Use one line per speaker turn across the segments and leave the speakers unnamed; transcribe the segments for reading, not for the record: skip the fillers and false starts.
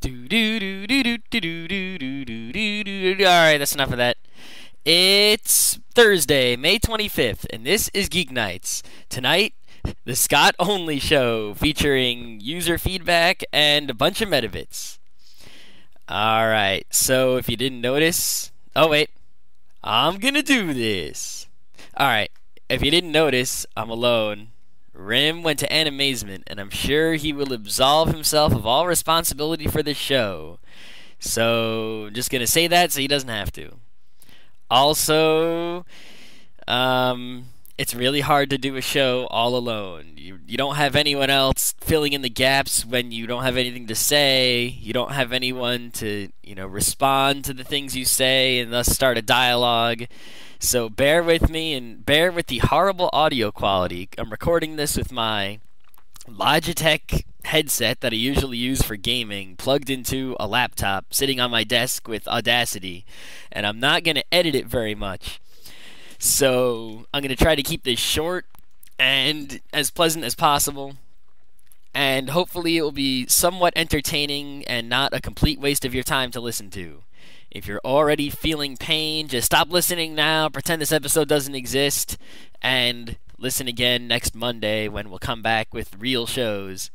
Alright, that's enough of that. It's Thursday, May 25th, and this is Geeknights. Tonight, the Scott Only Show featuring user feedback and a bunch of metabits. Alright, so if you didn't notice. Oh, wait. I'm gonna do this. Alright, if you didn't notice, I'm alone. Rim went to Animazement, and I'm sure he will absolve himself of all responsibility for this show. So, I'm just gonna say that so he doesn't have to. Also, it's really hard to do a show all alone. You don't have anyone else filling in the gaps when you don't have anything to say. You don't have anyone to, respond to the things you say and thus start a dialogue. So bear with me and bear with the horrible audio quality. I'm recording this with my Logitech headset that I usually use for gaming, plugged into a laptop, sitting on my desk with Audacity, and I'm not going to edit it very much. So I'm going to try to keep this short and as pleasant as possible, and hopefully it will be somewhat entertaining and not a complete waste of your time to listen to. If you're already feeling pain, just stop listening now, pretend this episode doesn't exist, and listen again next Monday when we'll come back with real shows.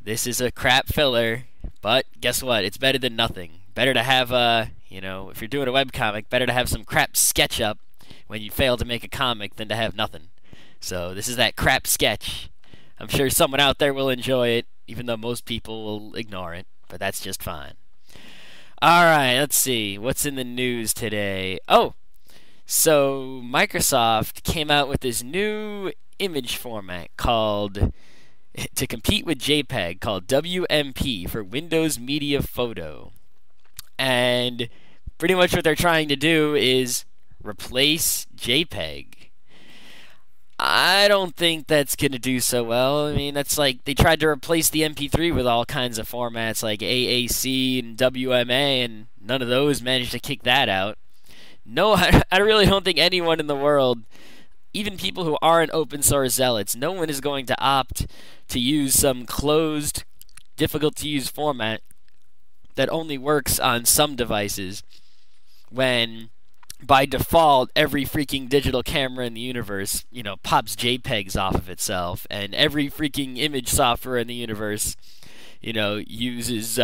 This is a crap filler, but guess what? It's better than nothing. Better to have if you're doing a webcomic, better to have some crap sketch up when you fail to make a comic than to have nothing. So this is that crap sketch. I'm sure someone out there will enjoy it, even though most people will ignore it, but that's just fine. Alright, let's see. What's in the news today? Oh! So, Microsoft came out with this new image format to compete with JPEG, called WMP, for Windows Media Photo. And pretty much what they're trying to do is replace JPEG. I don't think that's going to do so well. I mean, that's like they tried to replace the MP3 with all kinds of formats like AAC and WMA, and none of those managed to kick that out. No, I really don't think anyone in the world, even people who aren't open source zealots, no one is going to opt to use some closed, difficult to use format that only works on some devices when by default every freaking digital camera in the universe, pops JPEGs off of itself, and every freaking image software in the universe, uses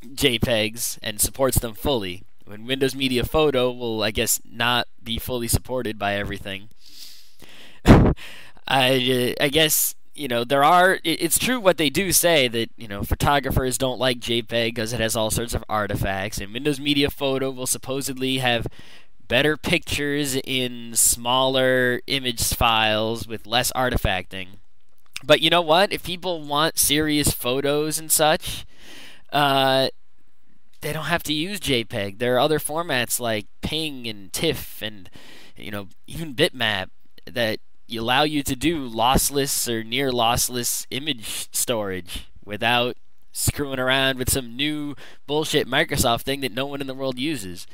JPEGs and supports them fully. When Windows Media Photo will, I guess, not be fully supported by everything. I guess, it's true what they do say that, photographers don't like JPEG because it has all sorts of artifacts, and Windows Media Photo will supposedly have better pictures in smaller image files with less artifacting. But you know what? If people want serious photos and such, they don't have to use JPEG. There are other formats like PNG and TIFF and, even bitmap that allow you to do lossless or near lossless image storage without screwing around with some new bullshit Microsoft thing that no one in the world uses.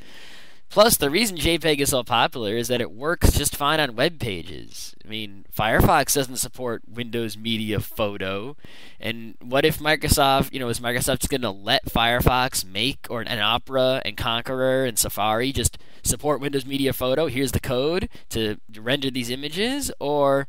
Plus, the reason JPEG is so popular is that it works just fine on web pages. I mean, Firefox doesn't support Windows Media Photo. And what if Microsoft, is Microsoft just going to let Firefox make, or an Opera and Conqueror and Safari just support Windows Media Photo? Here's the code to render these images. Or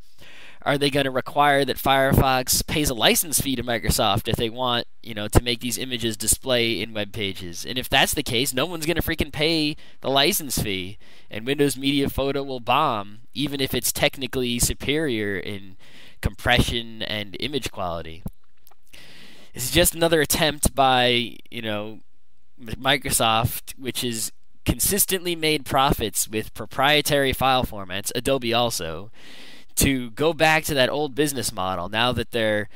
are they going to require that Firefox pays a license fee to Microsoft if they want, to make these images display in web pages? And if that's the case, no one's going to freaking pay the license fee, and Windows Media Photo will bomb, even if it's technically superior in compression and image quality. This is just another attempt by, Microsoft, which has consistently made profits with proprietary file formats, Adobe also, to go back to that old business model now that their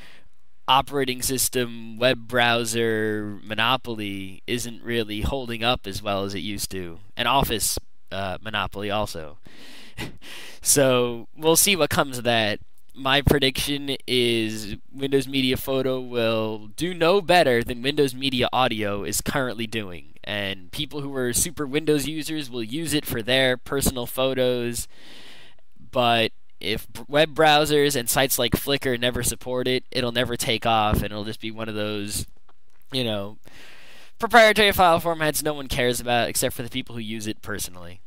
operating system web browser monopoly isn't really holding up as well as it used to. And Office monopoly also. So we'll see what comes of that. My prediction is Windows Media Photo will do no better than Windows Media Audio is currently doing. And people who are super Windows users will use it for their personal photos, but if web browsers and sites like Flickr never support it, it'll never take off, and it'll just be one of those you know, proprietary file formats no one cares about except for the people who use it personally.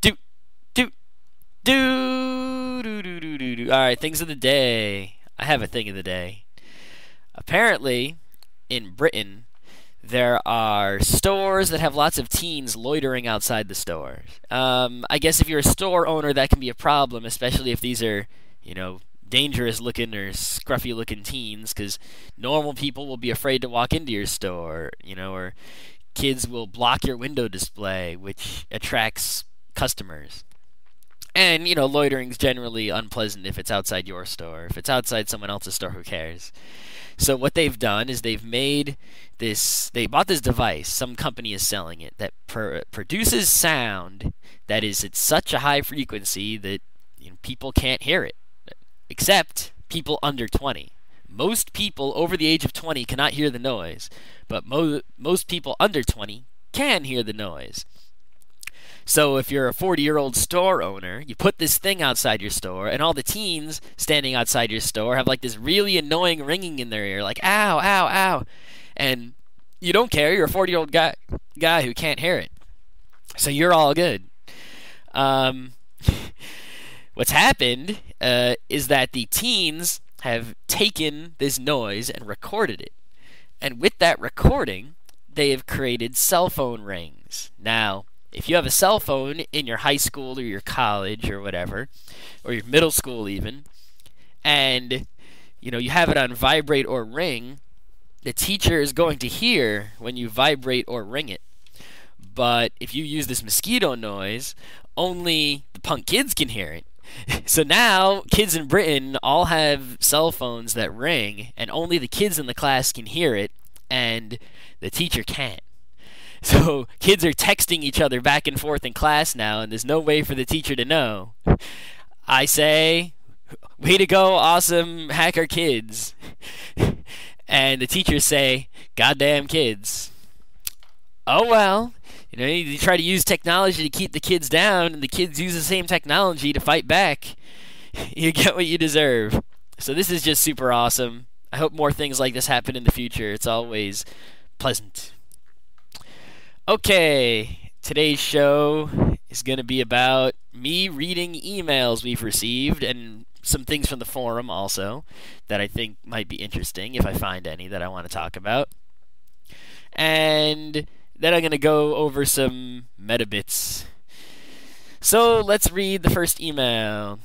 Do, do, do. All right, things of the day. I have a thing of the day. Apparently, in Britain, there are stores that have lots of teens loitering outside the stores. I guess if you're a store owner, that can be a problem, especially if these are, dangerous looking or scruffy looking teens, because normal people will be afraid to walk into your store, or kids will block your window display, which attracts customers. And, loitering's generally unpleasant if it's outside your store. If it's outside someone else's store, who cares? So what they've done is they've made they bought this device, some company is selling it, that produces sound that is at such a high frequency that people can't hear it, except people under 20. Most people over the age of 20 cannot hear the noise, but most people under 20 can hear the noise. So if you're a 40-year-old store owner, you put this thing outside your store, and all the teens standing outside your store have like this really annoying ringing in their ear, like ow, ow, ow. And you don't care, you're a 40-year-old guy who can't hear it. So you're all good. What's happened is that the teens have taken this noise and recorded it. And with that recording, they have created cell phone rings. Now, if you have a cell phone in your high school or your college or whatever, or your middle school even, and you have it on vibrate or ring, the teacher is going to hear when you vibrate or ring it. But if you use this mosquito noise, only the punk kids can hear it. So now kids in Britain all have cell phones that ring, and only the kids in the class can hear it, and the teacher can't. So kids are texting each other back and forth in class now, and there's no way for the teacher to know. I say, way to go, awesome hacker kids. And the teachers say, goddamn kids. Oh well, you try to use technology to keep the kids down, and the kids use the same technology to fight back. You get what you deserve. So this is just super awesome. I hope more things like this happen in the future. It's always pleasant. Okay, today's show is going to be about me reading emails we've received and some things from the forum also that I think might be interesting if I find any that I want to talk about. And then I'm going to go over some meta bits. So let's read the first email.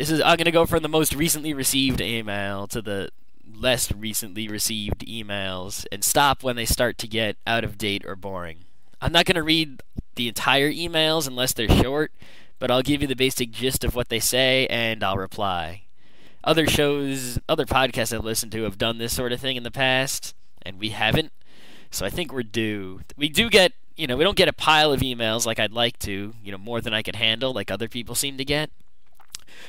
I'm going to go from the most recently received email to the less recently received emails and stop when they start to get out of date or boring. I'm not going to read the entire emails unless they're short, but I'll give you the basic gist of what they say, and I'll reply. Other podcasts I've listened to have done this sort of thing in the past, and we haven't, so I think we're due. We do get, we don't get a pile of emails like I'd like to, more than I can handle, like other people seem to get.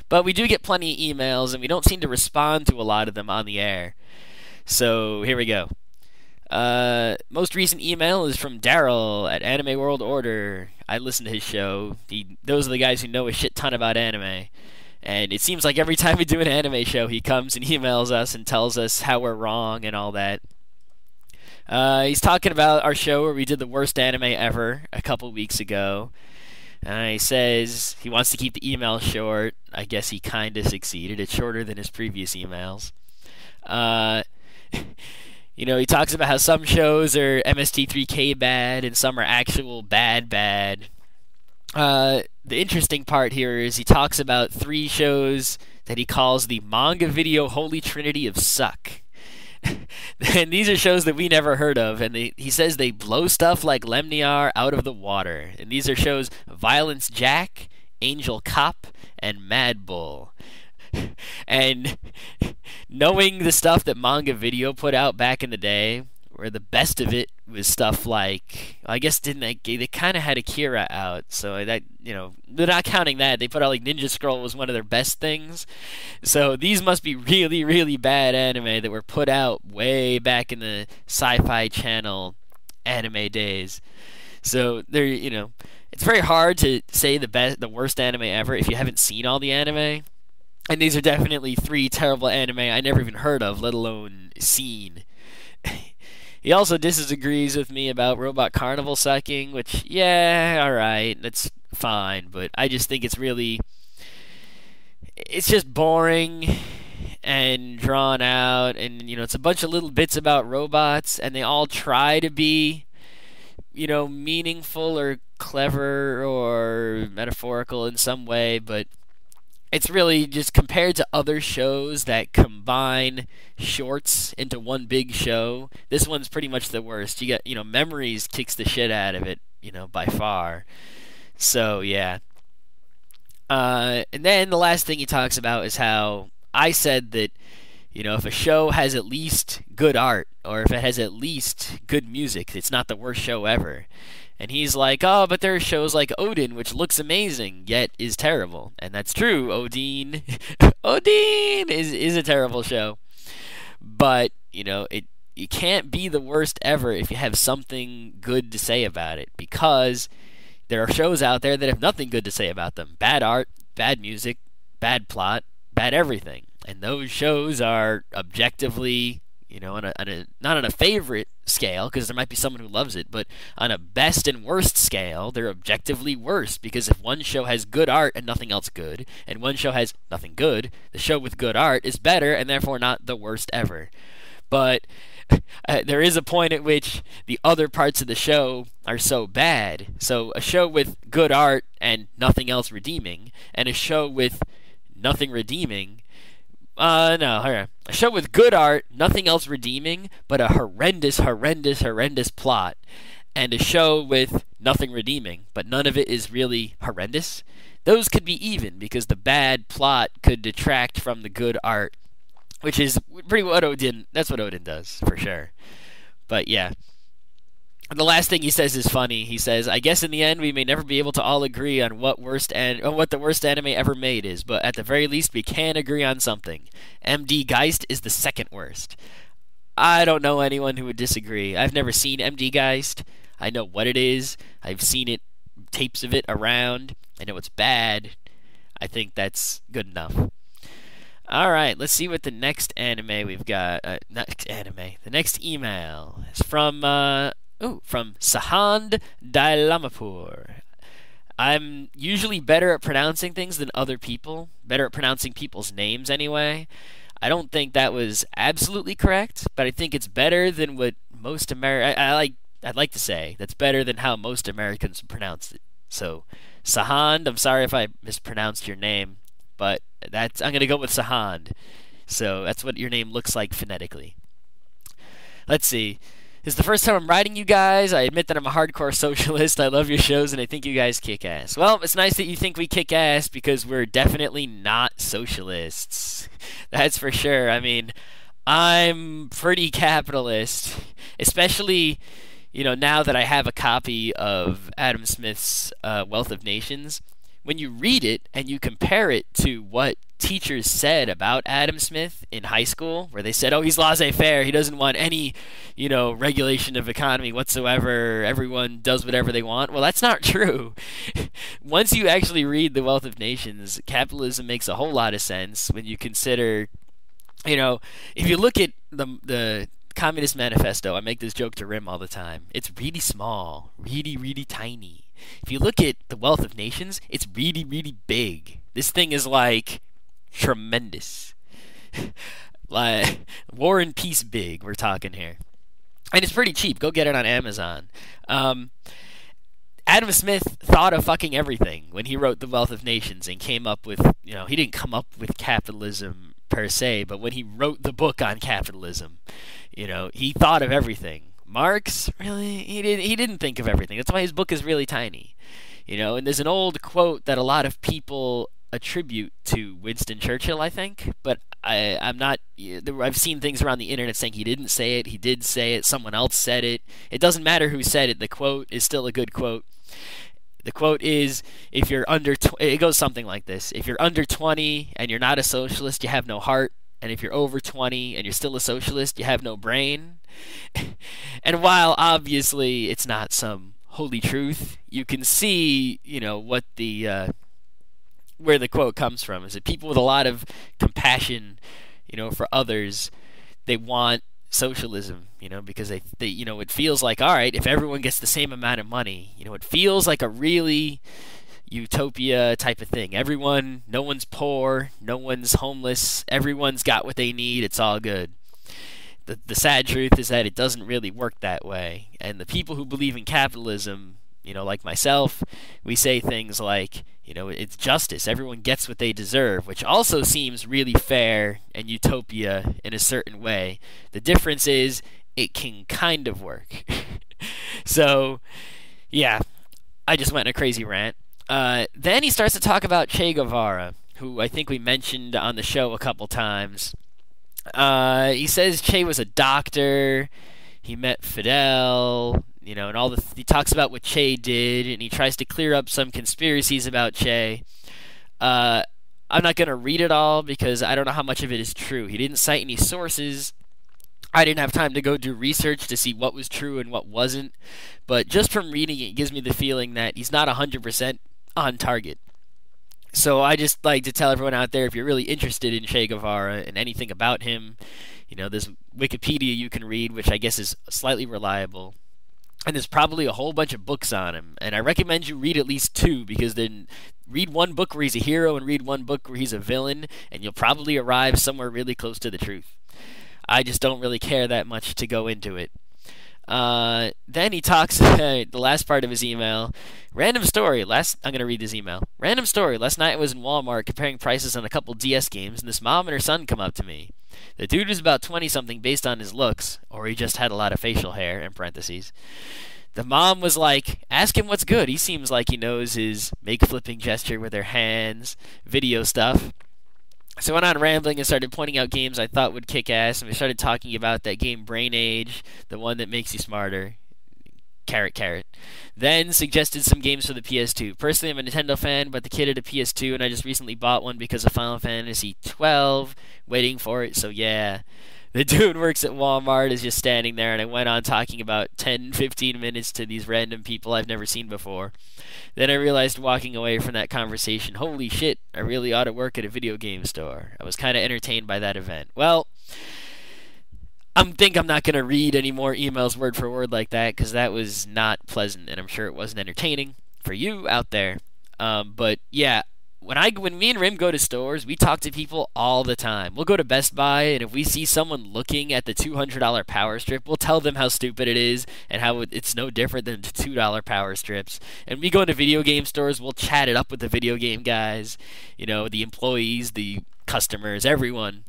But we do get plenty of emails, and we don't seem to respond to a lot of them on the air. So, here we go. Most recent email is from Daryl at Anime World Order. I listen to his show. Those are the guys who know a shit ton about anime. And it seems like every time we do an anime show, he comes and emails us and tells us how we're wrong and all that. He's talking about our show where we did the worst anime ever a couple weeks ago. He says he wants to keep the email short. I guess he kind of succeeded. It's shorter than his previous emails. He talks about how some shows are MST3K bad and some are actual bad. The interesting part here is he talks about 3 shows that he calls the manga video holy trinity of suck. And these are shows that we never heard of, and he says they blow stuff like Lemniar out of the water. And these are shows Violence Jack, Angel Cop, and Mad Bull. And knowing the stuff that Manga Video put out back in the day, where the best of it was stuff like, I guess they kind of had Akira out, so that, they're not counting that. They put out like Ninja Scroll was one of their best things. So these must be really, really bad anime that were put out way back in the Sci-Fi Channel anime days. So they're, it's very hard to say the worst anime ever if you haven't seen all the anime. And these are definitely 3 terrible anime I never even heard of, let alone seen. He also disagrees with me about Robot Carnival sucking, which, yeah, alright, that's fine, but I just think it's just boring and drawn out, and, it's a bunch of little bits about robots, and they all try to be, meaningful or clever or metaphorical in some way, but it's really just compared to other shows that combine shorts into one big show. This one's pretty much the worst. You get, Memories kicks the shit out of it, by far. So, yeah. And then the last thing he talks about is how I said that, if a show has at least good art, or if it has at least good music, it's not the worst show ever. And he's like, oh, but there are shows like Odin, which looks amazing, yet is terrible. And that's true. Odin, Odin is a terrible show. But, it can't be the worst ever if you have something good to say about it. Because there are shows out there that have nothing good to say about them. Bad art, bad music, bad plot, bad everything. And those shows are objectively, not on a favorite scale, because there might be someone who loves it, but on a best and worst scale, they're objectively worse, because if one show has good art and nothing else good, and one show has nothing good, the show with good art is better and therefore not the worst ever. But there is a point at which the other parts of the show are so bad. So a show with good art and nothing else redeeming, and a show with nothing redeeming. No, hold on. A show with good art, nothing else redeeming, but a horrendous plot. And a show with nothing redeeming, but none of it is really horrendous. Those could be even, because the bad plot could detract from the good art. Which is pretty what that's what Odin does, for sure. But yeah. And the last thing he says is funny. He says, I guess in the end we may never be able to all agree on what the worst anime ever made is, but at the very least we can agree on something. MD Geist is the second worst. I don't know anyone who would disagree. I've never seen MD Geist. I know what it is. I've seen tapes of it around. I know it's bad. I think that's good enough. Alright, let's see what the next anime we've got. The next email is from Sahand Dailamapur. I'm usually better at pronouncing things than other people. Better at pronouncing people's names, anyway. I don't think that was absolutely correct, but I think it's better than what most I'd like to say that's better than how most Americans pronounce it. So, Sahand, I'm sorry if I mispronounced your name, but I'm going to go with Sahand. So that's what your name looks like phonetically. Let's see. This is the first time I'm writing you guys. I admit that I'm a hardcore socialist. I love your shows, and I think you guys kick ass. Well, it's nice that you think we kick ass, because we're definitely not socialists. That's for sure. I mean, I'm pretty capitalist, especially, now that I have a copy of Adam Smith's Wealth of Nations. When you read it and you compare it to what teachers said about Adam Smith in high school, where they said, oh, he's laissez-faire, he doesn't want any, regulation of economy whatsoever, everyone does whatever they want. Well, that's not true. Once you actually read The Wealth of Nations, capitalism makes a whole lot of sense when you consider, if you look at the Communist Manifesto, I make this joke to Rim all the time, it's really small, really, really tiny. If you look at The Wealth of Nations, it's really, really big. This thing is like tremendous. Like War and Peace big, we're talking here. And it's pretty cheap. Go get it on Amazon. Adam Smith thought of fucking everything when he wrote The Wealth of Nations and came up with, he didn't come up with capitalism per se, but when he wrote the book on capitalism, he thought of everything. Marx, really, he didn't think of everything. That's why his book is really tiny. And there's an old quote that a lot of people attribute to Winston Churchill, I think, but I'm not. I've seen things around the internet saying he didn't say it, he did say it, someone else said it. It doesn't matter who said it. The quote is still a good quote. The quote is, if you're it goes something like this: if you're under 20 and you're not a socialist, you have no heart. And if you're over 20 and you're still a socialist, you have no brain. And while obviously it's not some holy truth, you can see, what where the quote comes from. Is that people with a lot of compassion, for others, they want socialism. because it feels like, all right, if everyone gets the same amount of money, it feels like a really utopia type of thing. No one's poor, no one's homeless, everyone's got what they need, it's all good. The sad truth is that it doesn't really work that way. And the people who believe in capitalism, like myself, we say things like, it's justice. Everyone gets what they deserve, which also seems really fair and utopia in a certain way. The difference is it can kind of work. So, yeah, I just went in a crazy rant. Then he starts to talk about Che Guevara, who I think we mentioned on the show a couple times. He says Che was a doctor. He met Fidel, and he talks about what Che did, and he tries to clear up some conspiracies about Che. I'm not going to read it all because I don't know how much of it is true. He didn't cite any sources. I didn't have time to go do research to see what was true and what wasn't. But just from reading it gives me the feeling that he's not 100% on target. So I just like to tell everyone out there, if you're really interested in Che Guevara and anything about him, there's Wikipedia you can read, which I guess is slightly reliable. And there's probably a whole bunch of books on him. And I recommend you read at least 2, because then read one book where he's a hero and read one book where he's a villain, and you'll probably arrive somewhere really close to the truth. I just don't really care that much to go into it. Then he talks, the last part of his email, random story, I'm going to read this email. Random story, last night I was in Walmart comparing prices on a couple DS games, and this mom and her son come up to me. The dude was about 20-something based on his looks, or he just had a lot of facial hair, in parentheses. The mom was like, ask him what's good. He seems like he knows his make-flipping gesture with her hands, video stuff. So I went on rambling and started pointing out games I thought would kick ass, and we started talking about that game Brain Age, the one that makes you smarter. Carrot. Then suggested some games for the PS2. Personally, I'm a Nintendo fan, but the kid had a PS2, and I just recently bought one because of Final Fantasy 12, waiting for it, so yeah. The dude works at Walmart, is just standing there, and I went on talking about 10, 15 minutes to these random people I've never seen before. Then I realized walking away from that conversation, holy shit, I really ought to work at a video game store. I was kind of entertained by that event. Well, I think I'm not going to read any more emails word for word like that, because that was not pleasant, and I'm sure it wasn't entertaining for you out there. But yeah, when me and Rim go to stores, we talk to people all the time. We'll go to Best Buy, and if we see someone looking at the $200 power strip, we'll tell them how stupid it is and how it's no different than the $2 power strips. And we go into video game stores, we'll chat it up with the video game guys, the employees, the customers, everyone.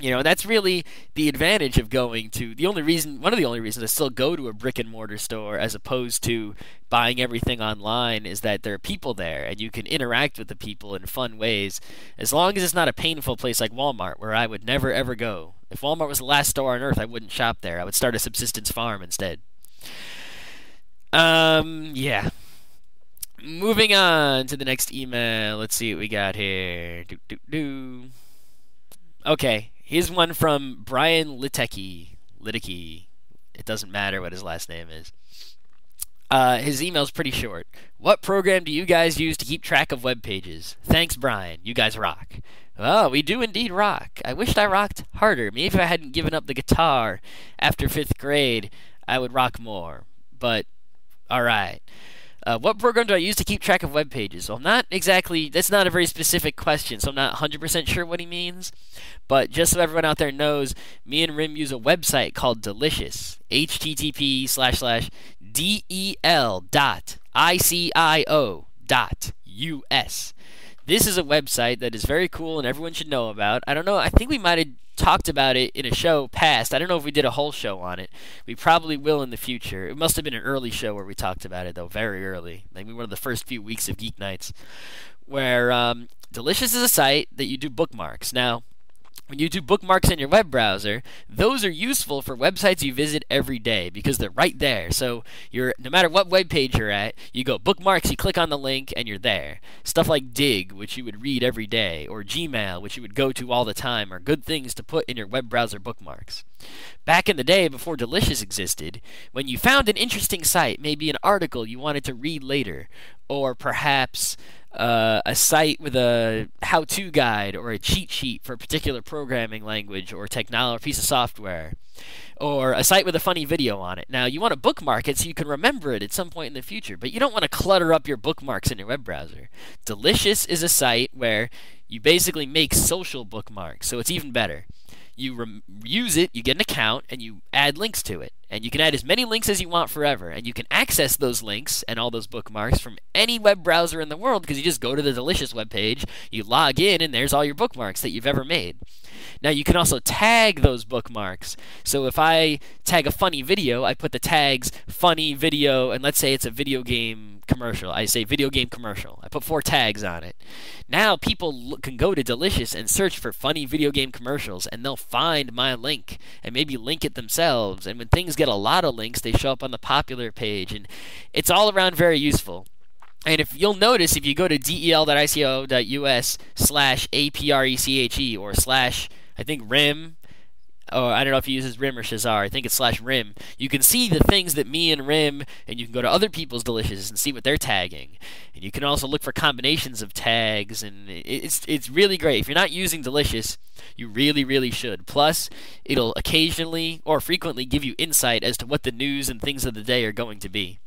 And that's really the advantage of going to one of the only reasons I still go to a brick and mortar store as opposed to buying everything online is that there are people there and you can interact with the people in fun ways, as long as it's not a painful place like Walmart, where I would never ever go. If Walmart was the last store on earth, I wouldn't shop there. I would start a subsistence farm instead. Yeah. Moving on to the next email. Let's see what we got here. Okay. Here's one from Brian Litecki. It doesn't matter what his last name is. His email's pretty short. What program do you guys use to keep track of web pages? Thanks, Brian. You guys rock. Oh, we do indeed rock. I wished I rocked harder. Maybe if I hadn't given up the guitar after 5th grade, I would rock more. But, alright. What program do I use to keep track of web pages? Well, that's not a very specific question, so I'm not 100% sure what he means. But just so everyone out there knows, me and Rim use a website called Delicious. http://del.icio.us. This is a website that is very cool and everyone should know about. I don't know, I think we might have talked about it in a show past. I don't know if we did a whole show on it. We probably will in the future. It must have been an early show where we talked about it, though, very early. Maybe one of the first few weeks of Geeknights. Where Delicious is a site that you do bookmarks. Now, when you do bookmarks in your web browser, those are useful for websites you visit every day because they're right there. So no matter what web page you're at, you go bookmarks, you click on the link, and you're there. Stuff like Dig, which you would read every day, or Gmail, which you would go to all the time, are good things to put in your web browser bookmarks. Back in the day, before Delicious existed, when you found an interesting site, maybe an article you wanted to read later, or perhaps a site with a how-to guide or a cheat sheet for a particular programming language or technology or piece of software, or a site with a funny video on it. Now, you want to bookmark it so you can remember it at some point in the future, but you don't want to clutter up your bookmarks in your web browser. Delicious is a site where you basically make social bookmarks, so it's even better. You use it, you get an account, and you add links to it. And you can add as many links as you want forever. And you can access those links and all those bookmarks from any web browser in the world because you just go to the Delicious webpage, you log in, and there's all your bookmarks that you've ever made. Now, you can also tag those bookmarks. So if I tag a funny video, I put the tags funny video, and let's say it's a video game commercial. I say video game commercial. I put 4 tags on it. Now people can go to Delicious and search for funny video game commercials, and they'll find my link and maybe link it themselves. And when things get a lot of links, they show up on the popular page, and it's all around very useful. And if you'll notice, if you go to del.ico.us/APRECHE or slash, I think RIM, or I don't know if he uses RIM or Shazar, I think it's /RIM, you can see the things that me and RIM, and you can go to other people's Delicious and see what they're tagging. And you can also look for combinations of tags, and it's really great. If you're not using Delicious, you really, really should. Plus, it'll occasionally or frequently give you insight as to what the news and things of the day are going to be.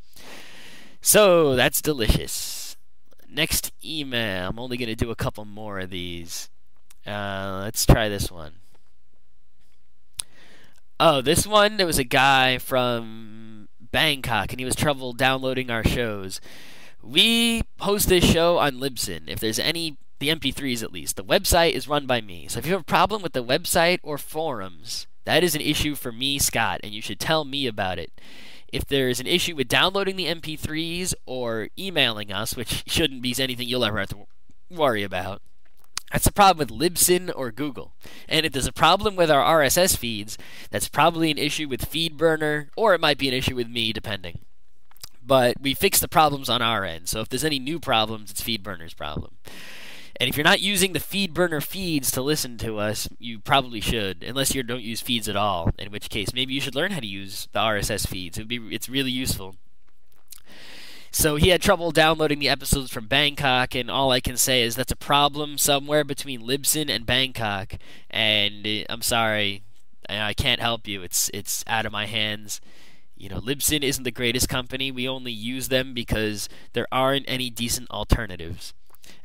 So, that's Delicious. Next email. I'm only going to do a couple more of these. Let's try this one. Oh, this one, there was a guy from Bangkok, and he was trouble downloading our shows. We host this show on Libsyn, if there's any, the MP3s at least. The website is run by me. So if you have a problem with the website or forums, that is an issue for me, Scott, and you should tell me about it. If there's an issue with downloading the MP3s or emailing us, which shouldn't be anything you'll ever have to worry about, that's a problem with Libsyn or Google. And if there's a problem with our RSS feeds, that's probably an issue with FeedBurner, or it might be an issue with me, depending. But we fix the problems on our end, so if there's any new problems, it's FeedBurner's problem. And if you're not using the FeedBurner feeds to listen to us, you probably should, unless you don't use feeds at all, in which case maybe you should learn how to use the RSS feeds. It's really useful. So he had trouble downloading the episodes from Bangkok, and all I can say is that's a problem somewhere between Libsyn and Bangkok, and I'm sorry, I can't help you. It's out of my hands. You know, Libsyn isn't the greatest company. We only use them because there aren't any decent alternatives.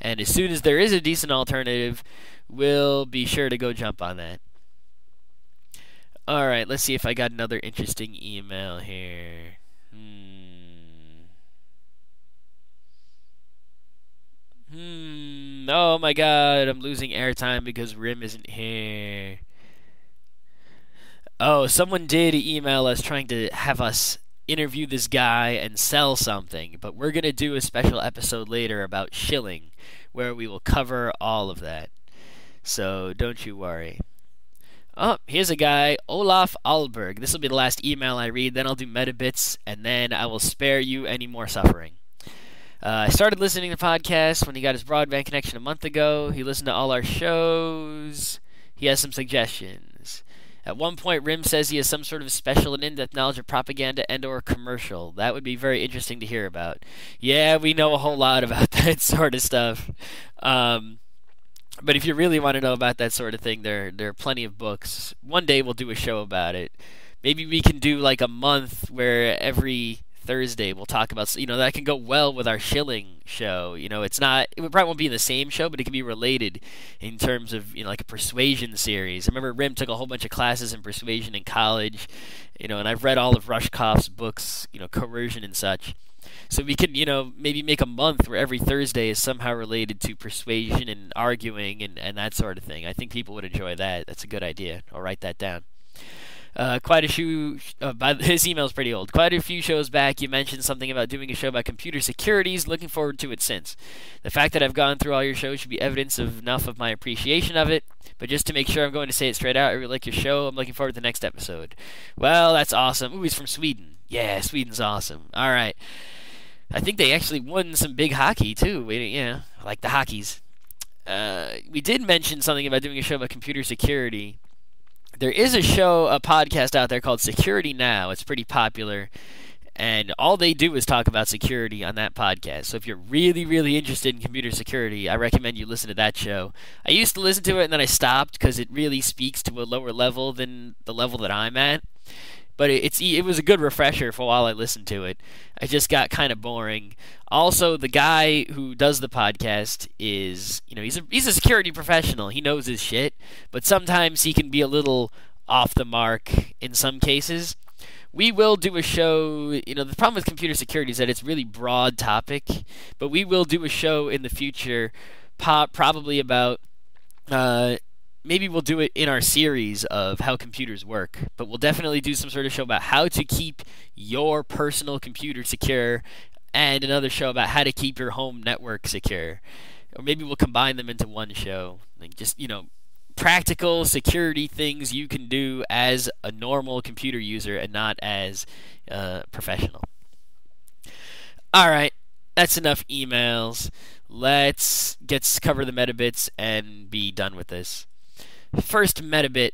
And as soon as there is a decent alternative, we'll be sure to go jump on that. Alright, let's see if I got another interesting email here. Oh my god, I'm losing airtime because Rim isn't here. Oh, someone did email us trying to have us interview this guy and sell something, but we're going to do a special episode later about shilling, where we will cover all of that. So don't you worry. Oh, here's a guy, Olaf Alberg. This will be the last email I read, then I'll do metabits, and then I will spare you any more suffering. I started listening to podcasts when he got his broadband connection a month ago. He listened to all our shows. He has some suggestions. At one point, Rim says he has some sort of special and in-depth knowledge of propaganda and or commercial. That would be very interesting to hear about. Yeah, we know a whole lot about that sort of stuff. But if you really want to know about that sort of thing, there are plenty of books. One day we'll do a show about it. Maybe we can do like a month where every Thursday we'll talk about, that can go well with our shilling show. It probably won't be in the same show, but it can be related in terms of, like a persuasion series. I remember Rim took a whole bunch of classes in persuasion in college, and I've read all of Rushkoff's books, Coercion and such. So we could, maybe make a month where every Thursday is somehow related to persuasion and arguing and that sort of thing. I think people would enjoy that. That's a good idea. I'll write that down. Quite a few, his email's pretty old. Quite a few shows back, you mentioned something about doing a show about computer securities. Looking forward to it since. The fact that I've gone through all your shows should be evidence of enough of my appreciation of it. But just to make sure I'm going to say it straight out, I really like your show. I'm looking forward to the next episode. Well, that's awesome. Ooh, he's from Sweden. Yeah, Sweden's awesome. All right. I think they actually won some big hockey, too. Like the hockeys. We did mention something about doing a show about computer security. There is a podcast out there called Security Now. It's pretty popular. And all they do is talk about security on that podcast. So if you're really, really interested in computer security, I recommend you listen to that show. I used to listen to it and then I stopped because it really speaks to a lower level than the level that I'm at. But it was a good refresher for while I listened to it. It just got kind of boring. Also, the guy who does the podcast is, he's a security professional. He knows his shit, but sometimes he can be a little off the mark in some cases. We will do a show, the problem with computer security is that it's a really broad topic, but we will do a show in the future, probably about, maybe we'll do it in our series of how computers work, but we'll definitely do some sort of show about how to keep your personal computer secure, and another show about how to keep your home network secure. Or maybe we'll combine them into one show, like just, practical security things you can do as a normal computer user and not as a professional. Alright, that's enough emails. Let's cover the meta bits and be done with this. First meta bit,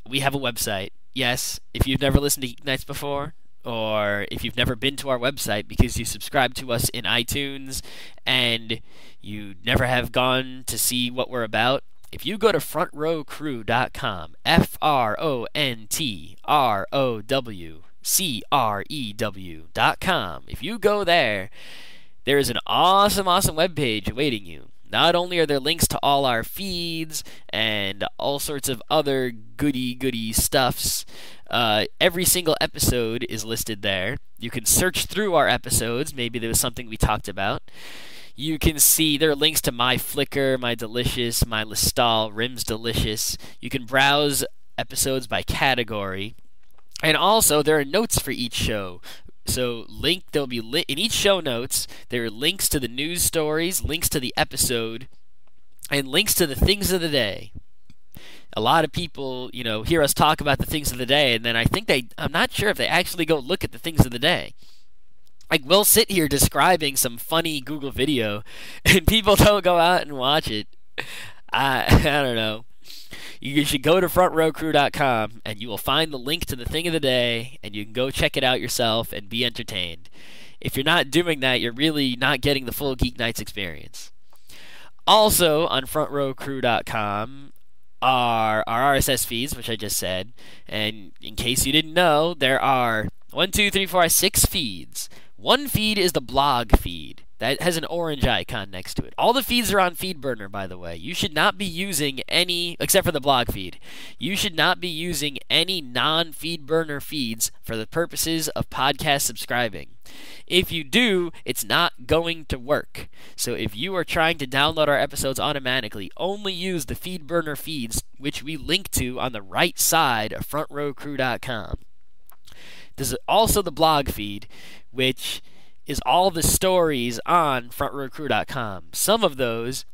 we have a website. Yes, if you've never listened to Geeknights before, or if you've never been to our website because you subscribe to us in iTunes and you never have gone to see what we're about, if you go to frontrowcrew.com, FRONTROWCREW.com, if you go there, there is an awesome webpage awaiting you. Not only are there links to all our feeds and all sorts of other goody stuffs, every single episode is listed there. You can search through our episodes. Maybe there was something we talked about. You can see there are links to My Flickr, My Delicious, My Listal, Rim's Delicious. You can browse episodes by category. And also, there are notes for each show. So there'll be in each show notes, there are links to the news stories, links to the episode, and links to the things of the day. A lot of people, hear us talk about the things of the day, and then I'm not sure if they actually go look at the things of the day. Like, we'll sit here describing some funny Google video, and people don't go out and watch it. I don't know. You should go to frontrowcrew.com, and you will find the link to the thing of the day, and you can go check it out yourself and be entertained. If you're not doing that, you're really not getting the full Geeknights experience. Also, on frontrowcrew.com are our RSS feeds, which I just said. And in case you didn't know, there are 6 feeds. One feed is the blog feed. That has an orange icon next to it. All the feeds are on FeedBurner, by the way. You should not be using any, except for the blog feed, you should not be using any non-FeedBurner feeds for the purposes of podcast subscribing. If you do, it's not going to work. So if you are trying to download our episodes automatically, only use the FeedBurner feeds, which we link to on the right side of frontrowcrew.com. There's also the blog feed, which is all the stories on frontrowcrew.com. Some of those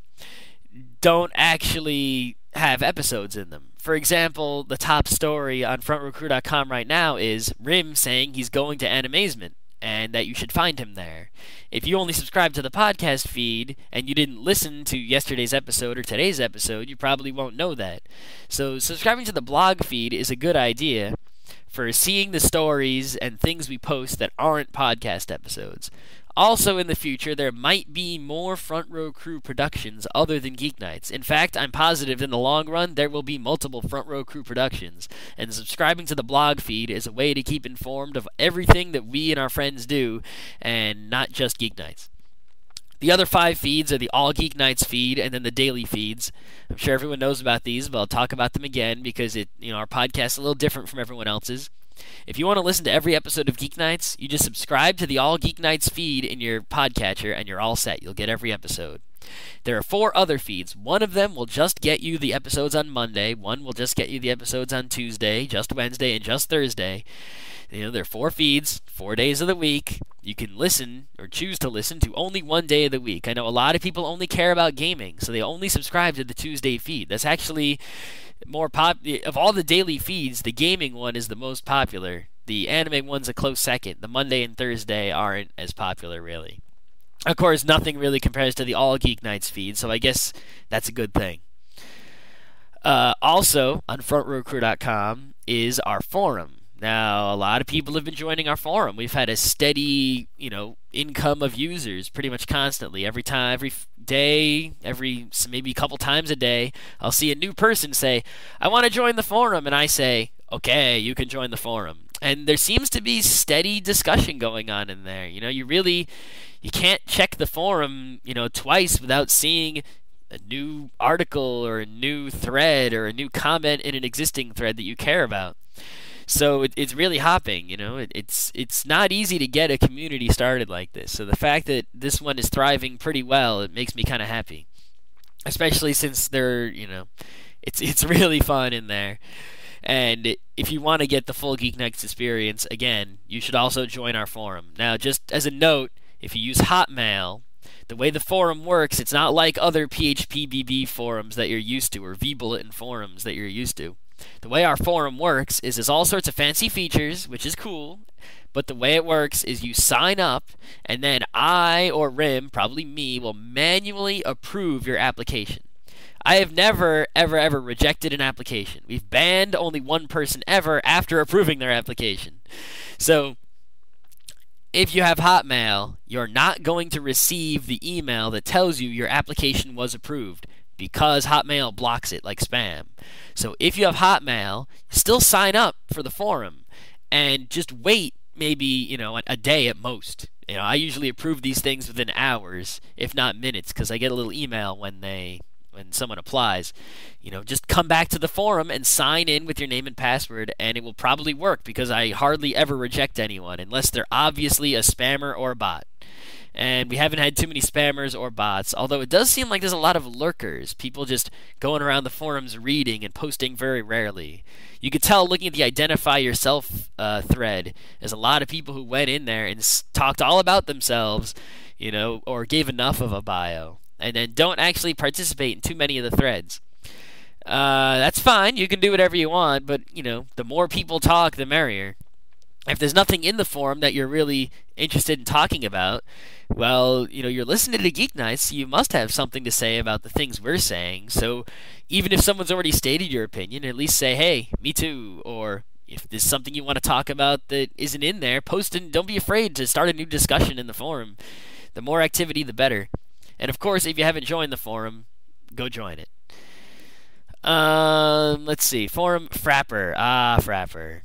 don't actually have episodes in them. For example, the top story on frontrowcrew.com right now is Rim saying he's going to Animazement and that you should find him there. If you only subscribe to the podcast feed and you didn't listen to yesterday's episode or today's episode, you probably won't know that. So subscribing to the blog feed is a good idea for seeing the stories and things we post that aren't podcast episodes. Also, in the future, there might be more Front Row Crew productions other than Geeknights. In fact, I'm positive in the long run there will be multiple Front Row Crew productions, and subscribing to the blog feed is a way to keep informed of everything that we and our friends do, and not just Geeknights. The other 5 feeds are the All Geeknights feed and then the daily feeds. I'm sure everyone knows about these, but I'll talk about them again because our podcast is a little different from everyone else's. If you want to listen to every episode of Geeknights, you just subscribe to the All Geeknights feed in your podcatcher and you're all set. You'll get every episode. There are 4 other feeds. One of them will just get you the episodes on Monday. One will just get you the episodes on Tuesday, just Wednesday, and just Thursday. There are 4 feeds, 4 days of the week. You can listen or choose to listen to only one day of the week. I know a lot of people only care about gaming, so they only subscribe to the Tuesday feed. That's actually more of all the daily feeds, the gaming one is the most popular. The anime one's a close second. The Monday and Thursday aren't as popular, really. Of course, nothing really compares to the All Geeknights feed, so I guess that's a good thing. Also, on frontrowcrew.com is our forum. Now, a lot of people have been joining our forum. We've had a steady, income of users pretty much constantly. Every time, every day, maybe a couple times a day, I'll see a new person say, "I want to join the forum," and I say, "Okay, you can join the forum." And there seems to be steady discussion going on in there. You can't check the forum, twice without seeing a new article or a new thread or a new comment in an existing thread that you care about. So it's really hopping, It's not easy to get a community started like this. So the fact that this one is thriving pretty well, it makes me kind of happy. Especially since it's really fun in there. And if you want to get the full Geeknights experience, again, you should also join our forum. Now, just as a note, if you use Hotmail, the way the forum works, it's not like other PHPBB forums that you're used to, or vBulletin forums that you're used to. The way our forum works is there's all sorts of fancy features, which is cool, but the way it works is you sign up, and then I or Rim, probably me, will manually approve your application. I have never, ever rejected an application. We've banned only one person ever after approving their application. So, if you have Hotmail, you're not going to receive the email that tells you your application was approved, because Hotmail blocks it like spam. So if you have Hotmail, still sign up for the forum and just wait maybe, a day at most. I usually approve these things within hours, if not minutes, because I get a little email when someone applies. Just come back to the forum and sign in with your name and password, and it will probably work, because I hardly ever reject anyone unless they're obviously a spammer or a bot. And we haven't had too many spammers or bots, although it does seem like there's a lot of lurkers, people just going around the forums reading and posting very rarely. You could tell looking at the Identify Yourself thread, there's a lot of people who went in there and talked all about themselves, or gave enough of a bio, and then don't actually participate in too many of the threads. That's fine, you can do whatever you want, but, the more people talk, the merrier. If there's nothing in the forum that you're really interested in talking about, well, you're listening to Geeknights, so you must have something to say about the things we're saying. So even if someone's already stated your opinion, at least say, "Hey, me too." Or if there's something you want to talk about that isn't in there, post it. Don't be afraid to start a new discussion in the forum. The more activity, the better. And of course, if you haven't joined the forum, go join it. Let's see. Forum Frapper. Frapper.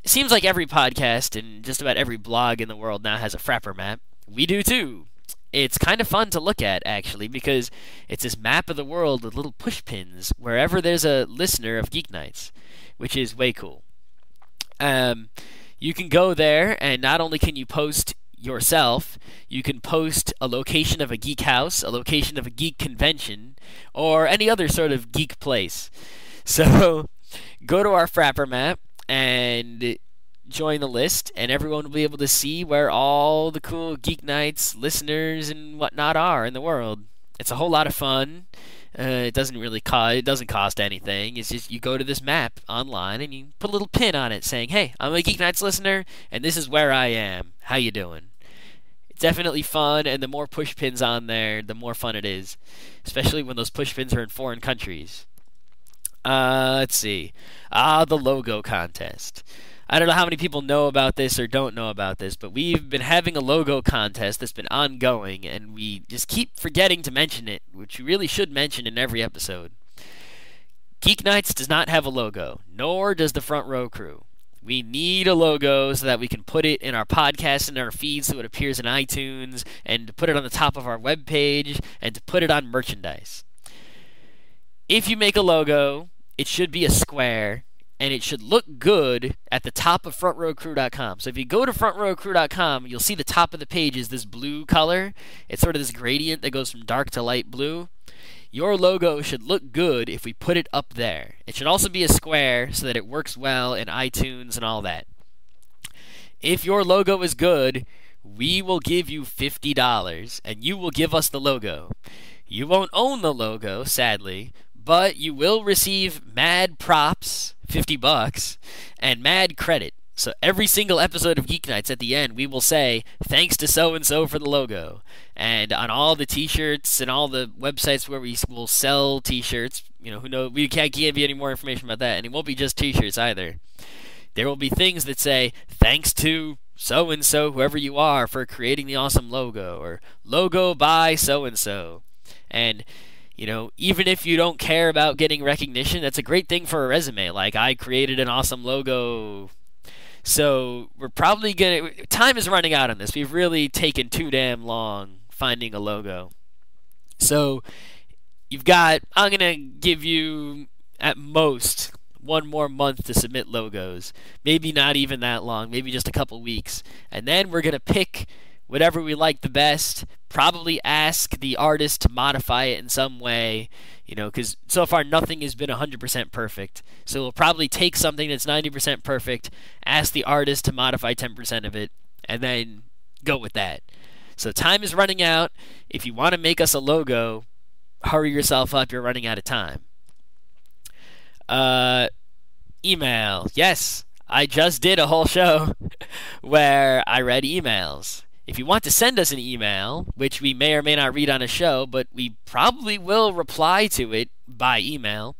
It seems like every podcast and just about every blog in the world now has a Frapper map. We do too. It's kind of fun to look at, actually, because it's this map of the world with little push pins wherever there's a listener of Geeknights, which is way cool. You can go there, and not only can you post yourself, you can post a location of a geek house, a location of a geek convention, or any other sort of geek place. So go to our Frapper map and join the list, and everyone will be able to see where all the cool Geeknights listeners and whatnot are in the world. It's a whole lot of fun. It doesn't cost anything. It's just you go to this map online and you put a little pin on it saying, "Hey, I'm a Geeknights listener, and this is where I am. How you doing?" It's definitely fun, and the more push pins on there, the more fun it is, especially when those push pins are in foreign countries. Let's see. The logo contest. I don't know how many people know about this or don't know about this, but we've been having a logo contest that's been ongoing, and we just keep forgetting to mention it, which we really should mention in every episode. Geeknights does not have a logo, nor does the Front Row Crew. We need a logo so that we can put it in our podcast and our feed so it appears in iTunes, and to put it on the top of our webpage, and to put it on merchandise. If you make a logo, it should be a square, and it should look good at the top of frontrowcrew.com. So if you go to frontrowcrew.com, you'll see the top of the page is this blue color. It's sort of this gradient that goes from dark to light blue. Your logo should look good if we put it up there. It should also be a square so that it works well in iTunes and all that. If your logo is good, we will give you $50, and you will give us the logo. You won't own the logo, sadly, but you will receive mad props, $50, and mad credit. So every single episode of Geeknights at the end, we will say, "Thanks to so-and-so for the logo." And on all the t-shirts and all the websites where we will sell t-shirts, who knows, we can't give you any more information about that, and it won't be just t-shirts either. There will be things that say, thanks to so and so, whoever you are, for creating the awesome logo, or logo by so and so. And even if you don't care about getting recognition, that's a great thing for a resume. Like, I created an awesome logo. So we're probably time is running out on this. We've really taken too damn long finding a logo. So I'm going to give you at most one more month to submit logos. Maybe not even that long, maybe just a couple weeks. And then we're going to pick whatever we like the best, probably ask the artist to modify it in some way, because so far nothing has been 100% perfect. So we'll probably take something that's 90% perfect, ask the artist to modify 10% of it, and then go with that. So time is running out. If you want to make us a logo, hurry yourself up, you're running out of time. Email. Yes, I just did a whole show where I read emails. If you want to send us an email, which we may or may not read on a show, but we probably will reply to it by email,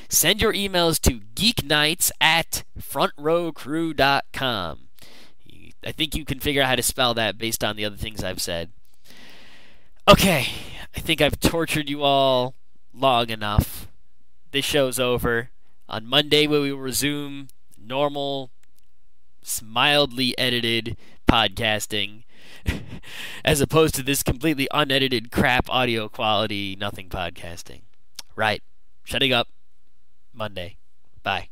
send your emails to geeknights@frontrowcrew.com. I think you can figure out how to spell that based on the other things I've said. Okay, I think I've tortured you all long enough. This show's over. On Monday, we will resume normal, mildly edited podcasting, as opposed to this completely unedited crap audio quality, nothing podcasting. Right. Shutting up. Monday. Bye.